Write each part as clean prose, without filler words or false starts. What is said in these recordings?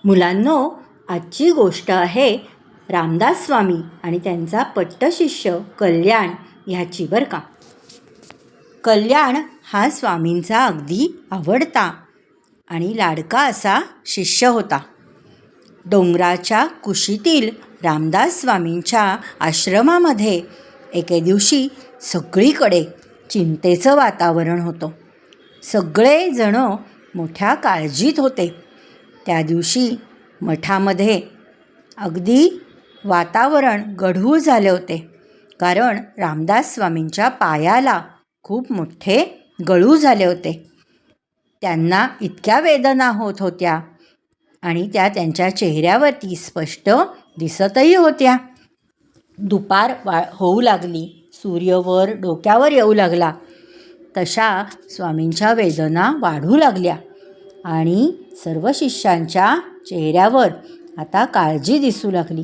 मुलांनो, आजची गोष्ट आहे रामदास स्वामी आणि त्यांचा पट्टशिष्य कल्याण ह्याची बरं का. कल्याण हा स्वामींचा अगदी आवडता आणि लाडका असा शिष्य होता. डोंगराच्या कुशीतील रामदास स्वामींच्या आश्रमामध्ये एके दिवशी सगळीकडे चिंतेचं वातावरण होतं. सगळेजण मोठ्या काळजीत होते. त्या दिवशी मठामध्ये अगदी वातावरण गढूळ झाले होते, कारण रामदास स्वामींच्या पायाला खूप मोठे गळू झाले होते. त्यांना इतक्या वेदना होत होत्या आणि त्या त्यांच्या चेहऱ्यावरती स्पष्ट दिसतही होत्या. दुपार होऊ लागली, सूर्य वर डोक्यावर येऊ लागला, तशा स्वामींच्या वेदना वाढू लागल्या आणि सर्व शिष्यांच्या चेहऱ्यावर आता काळजी दिसू लागली.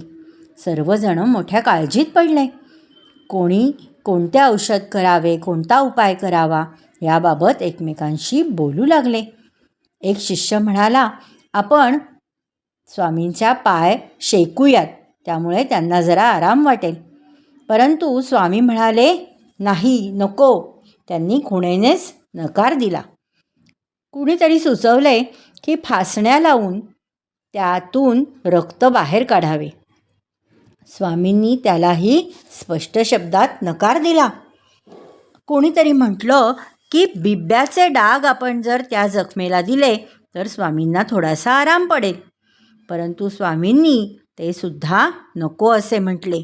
सर्वजण मोठ्या काळजीत पडले. कोणी कोणते औषध करावे, कोणता उपाय करावा याबाबत एकमेकांशी बोलू लागले. एक शिष्य म्हणाला, आपण स्वामींचा पाय शेकूयात, त्यामुळे त्यांना जरा आराम वाटेल. परंतु स्वामी म्हणाले, नाही, नको. त्यांनी खुणेनेच नकार दिला. कुणीतरी सुचवले की फासण्या लावून त्यातून रक्त बाहेर काढावे. स्वामींनी त्यालाही स्पष्ट शब्दात नकार दिला. कोणीतरी म्हटलं की बिब्याचे डाग आपण जर त्या जखमेला दिले तर स्वामींना थोडासा आराम पडेल. परंतु स्वामींनी ते सुद्धा नको असे म्हटले.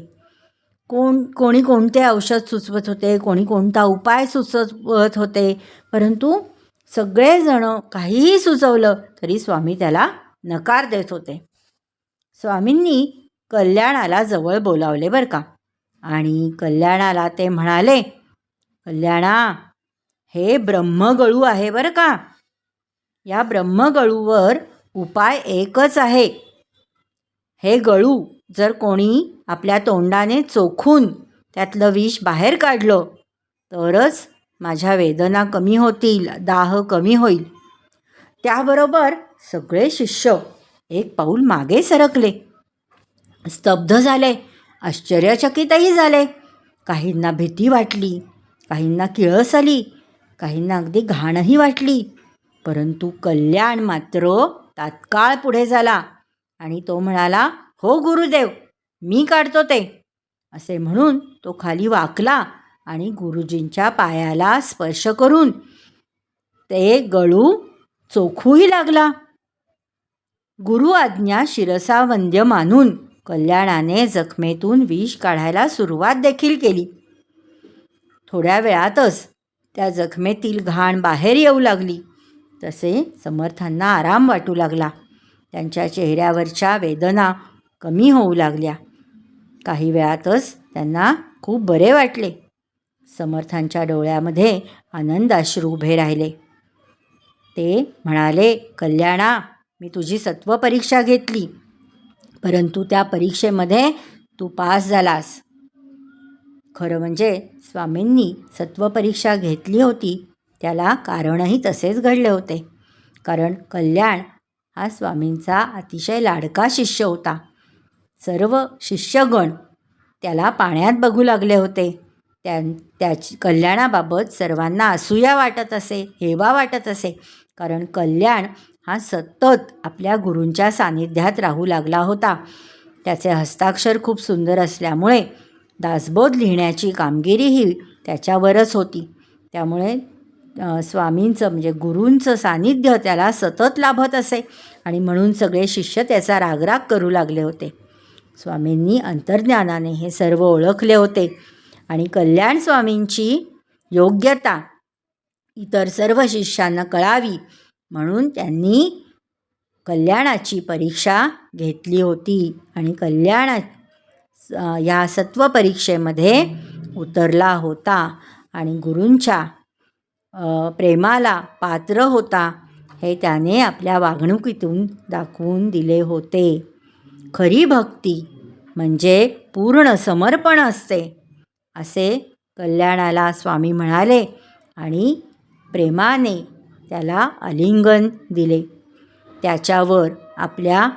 कोणी कोणते औषध सुचवत होते, कोणी कोणता उपाय सुचवत होते, परंतु सगळेजण काहीही सुचवलं तरी स्वामी त्याला नकार देत होते. स्वामींनी कल्याणाला जवळ बोलावले बरं का, आणि कल्याणाला ते म्हणाले, कल्याणा, हे ब्रह्मगळू आहे बरं का. या ब्रह्मगळूवर उपाय एकच आहे. हे गळू जर कोणी आपल्या तोंडाने चोखून त्यातलं विष बाहेर काढलं तरच माझ्या वेदना कमी होतील, दाह कमी होईल. त्याबरोबर सगळे शिष्य एक पाऊल मागे सरकले, स्तब्ध झाले, आश्चर्यचकितही झाले. काहींना भीती वाटली, काहींना किळस आली, काहींना अगदी घाणही वाटली. परंतु कल्याण मात्र तात्काळ पुढे झाला आणि तो म्हणाला, हो गुरुदेव, मी काढतो ते. असे म्हणून तो खाली वाकला आणि गुरुजींच्या पायाला स्पर्श करून ते गळू चोखूही लागला. गुरु आज्ञा शिरसा वंद्य मानून कल्याणाने जखमेतून विष काढायला सुरुवात देखील केली. थोड्या वेळातच त्या जखमेतील घाण बाहेर येऊ लागली. तसे समर्थांना आराम वाटू लागला. त्यांच्या चेहऱ्यावरच्या वेदना कमी होऊ लागल्या. काही वेळातच त्यांना खूप बरे वाटले. समर्थांच्या डोळ्यामध्ये आनंदाश्रू उभे राहिले. ते म्हणाले, कल्याणा, मी तुझी सत्व परीक्षा घेतली, परंतु त्या परीक्षेमध्ये तू पास झालास. खरं म्हणजे स्वामींनी सत्व परीक्षा घेतली होती, त्याला कारणही तसेच घडले होते. कारण कल्याण हा स्वामींचा अतिशय लाडका शिष्य होता. सर्व शिष्यगण त्याला पाण्यात बघू लागले होते. त्याची कल्याणाबाबत सर्वांना असूया वाटत असे, हेवा वाटत असे, कारण कल्याण हा सतत आपल्या गुरूंच्या सानिध्यात राहू लागला होता. त्याचे हस्ताक्षर खूप सुंदर असल्यामुळे दासबोध लिहिण्याची कामगिरीही त्याच्यावरच होती. त्यामुळे स्वामींचं म्हणजे गुरूंचं सानिध्य त्याला सतत लाभत असे आणि म्हणून सगळे शिष्य त्याचा रागराग करू लागले होते. स्वामींनी अंतर्ज्ञानाने हे सर्व ओळखले होते आणि कल्याण स्वामींची योग्यता इतर सर्व शिष्यांना कळावी म्हणून त्यांनी कल्याणाची परीक्षा घेतली होती आणि कल्याण या सत्व परीक्षेमध्ये उतरला होता आणि गुरूंच्या प्रेमाला पात्र होता हे त्याने आपल्या वागणुकीतून दाखवून दिले होते. खरी भक्ती म्हणजे पूर्ण समर्पण असते असे कल्याणाला स्वामी म्हणाले आणि प्रेमाने त्याला आलिंगन दिले. त्याच्यावर आपल्या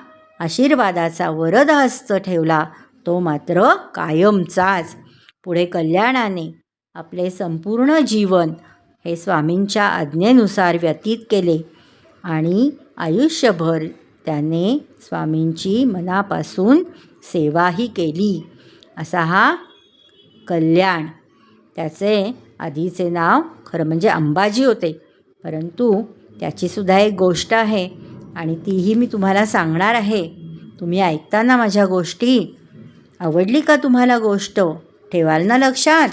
आशीर्वादाचा वरदहस्त ठेवला तो मात्र कायमचाच. पुढे कल्याणाने आपले संपूर्ण जीवन हे स्वामींच्या आज्ञेनुसार व्यतीत केले आणि आयुष्यभर त्याने स्वामींची मनापासून सेवाही केली. असा हा कल्याण. त्याचे आधीचे नाव खरं म्हणजे अंबाजी होते, परंतु त्याचीसुद्धा एक गोष्ट आहे आणि तीही मी तुम्हाला सांगणार आहे. तुम्ही ऐकता ना माझ्या गोष्टी? आवडली का तुम्हाला गोष्ट? ठेवाल ना लक्षात?